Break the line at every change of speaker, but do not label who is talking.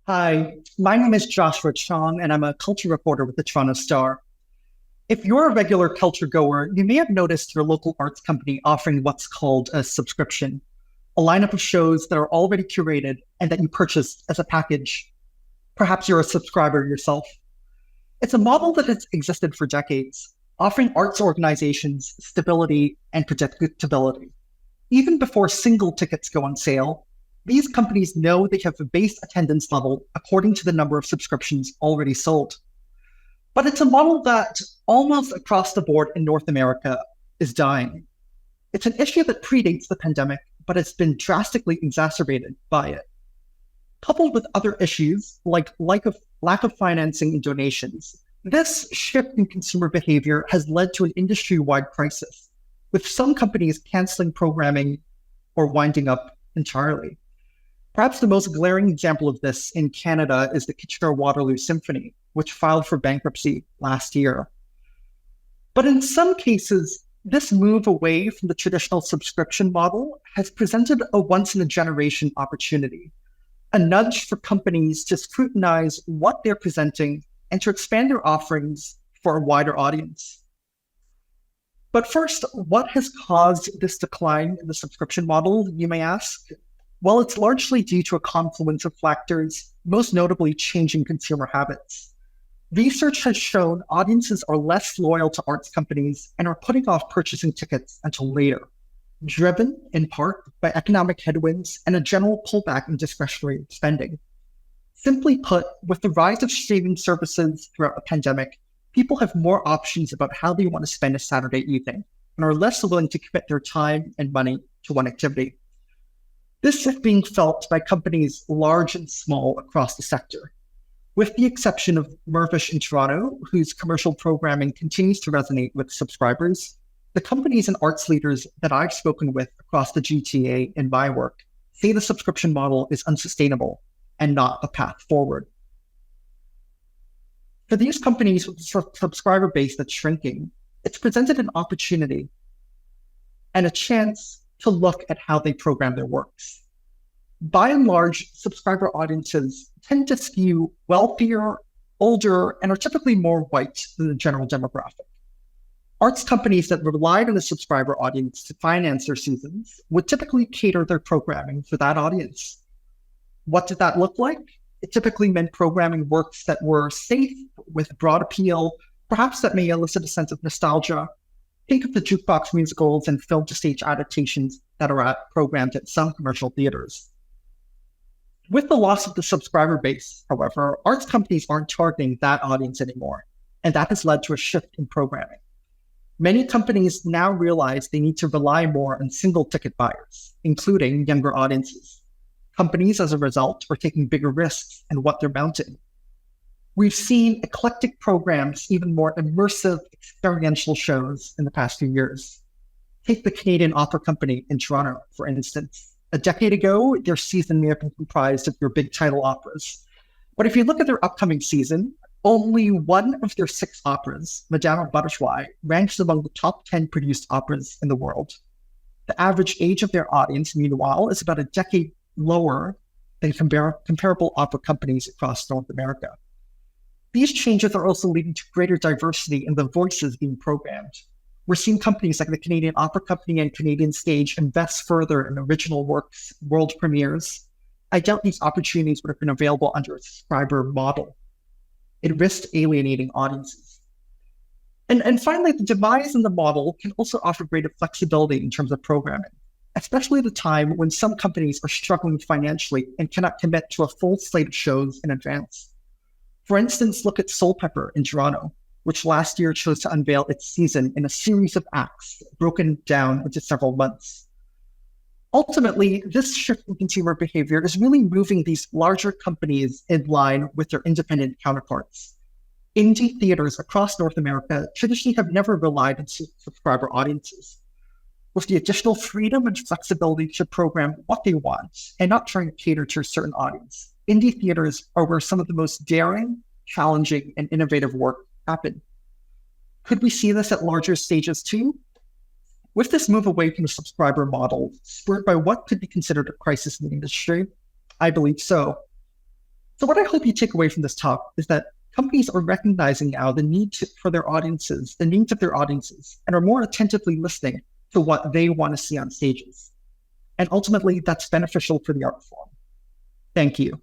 Hi, my name is Joshua Chong, and I'm a culture reporter with the Toronto Star. If you're a regular culture goer, you may have noticed your local arts company offering what's called a subscription, a lineup of shows that are already curated and that you purchase as a package. Perhaps you're a subscriber yourself. It's a model that has existed for decades, offering arts organizations stability and predictability. Even before single tickets go on sale, these companies know they have a base attendance level according to the number of subscriptions already sold. But it's a model that almost across the board in North America is dying. It's an issue that predates the pandemic, but it's been drastically exacerbated by it. Coupled with other issues like lack of financing and donations, this shift in consumer behavior has led to an industry-wide crisis, with some companies canceling programming or winding up entirely. Perhaps the most glaring example of this in Canada is the Kitchener-Waterloo Symphony, which filed for bankruptcy last year. But in some cases, this move away from the traditional subscription model has presented a once-in-a-generation opportunity, a nudge for companies to scrutinize what they're presenting and to expand their offerings for a wider audience. But first, what has caused this decline in the subscription model, you may ask? Well, it's largely due to a confluence of factors, most notably changing consumer habits. Research has shown audiences are less loyal to arts companies and are putting off purchasing tickets until later, driven in part by economic headwinds and a general pullback in discretionary spending. Simply put, with the rise of streaming services throughout the pandemic, people have more options about how they want to spend a Saturday evening and are less willing to commit their time and money to one activity. This is being felt by companies large and small across the sector, with the exception of Mirvish in Toronto, whose commercial programming continues to resonate with subscribers. The companies and arts leaders that I've spoken with across the GTA in my work say the subscription model is unsustainable and not a path forward. For these companies with a subscriber base that's shrinking, it's presented an opportunity and a chance to look at how they program their works. By and large, subscriber audiences tend to skew wealthier, older, and are typically more white than the general demographic. Arts companies that relied on a subscriber audience to finance their seasons would typically cater their programming for that audience. What did that look like? It typically meant programming works that were safe, with broad appeal, perhaps that may elicit a sense of nostalgia. Think of the jukebox musicals and film-to-stage adaptations that are programmed at some commercial theaters. With the loss of the subscriber base, however, arts companies aren't targeting that audience anymore, and that has led to a shift in programming. Many companies now realize they need to rely more on single-ticket buyers, including younger audiences. Companies, as a result, are taking bigger risks in what they're mounting. We've seen eclectic programs, even more immersive, experiential shows in the past few years. Take the Canadian Opera Company in Toronto, for instance. A decade ago, their season may have been comprised of their big title operas. But if you look at their upcoming season, only one of their 6 operas, Madame Butterfly, ranks among the top 10 produced operas in the world. The average age of their audience, meanwhile, is about a decade lower than comparable opera companies across North America. These changes are also leading to greater diversity in the voices being programmed. We're seeing companies like the Canadian Opera Company and Canadian Stage invest further in original works, world premieres. I doubt these opportunities would have been available under a subscriber model. It risked alienating audiences. And finally, the demise in the model can also offer greater flexibility in terms of programming, especially at a time when some companies are struggling financially and cannot commit to a full slate of shows in advance. For instance, look at Soul Pepper in Toronto, which last year chose to unveil its season in a series of acts broken down into several months. Ultimately, this shift in consumer behavior is really moving these larger companies in line with their independent counterparts. Indie theaters across North America traditionally have never relied on subscriber audiences. With the additional freedom and flexibility to program what they want and not trying to cater to a certain audience, indie theaters are where some of the most daring, challenging, and innovative work happen. Could we see this at larger stages too? With this move away from the subscriber model, spurred by what could be considered a crisis in the industry, I believe so. So what I hope you take away from this talk is that companies are recognizing now the need for their audiences, the needs of their audiences, and are more attentively listening to what they want to see on stages. And ultimately, that's beneficial for the art form. Thank you.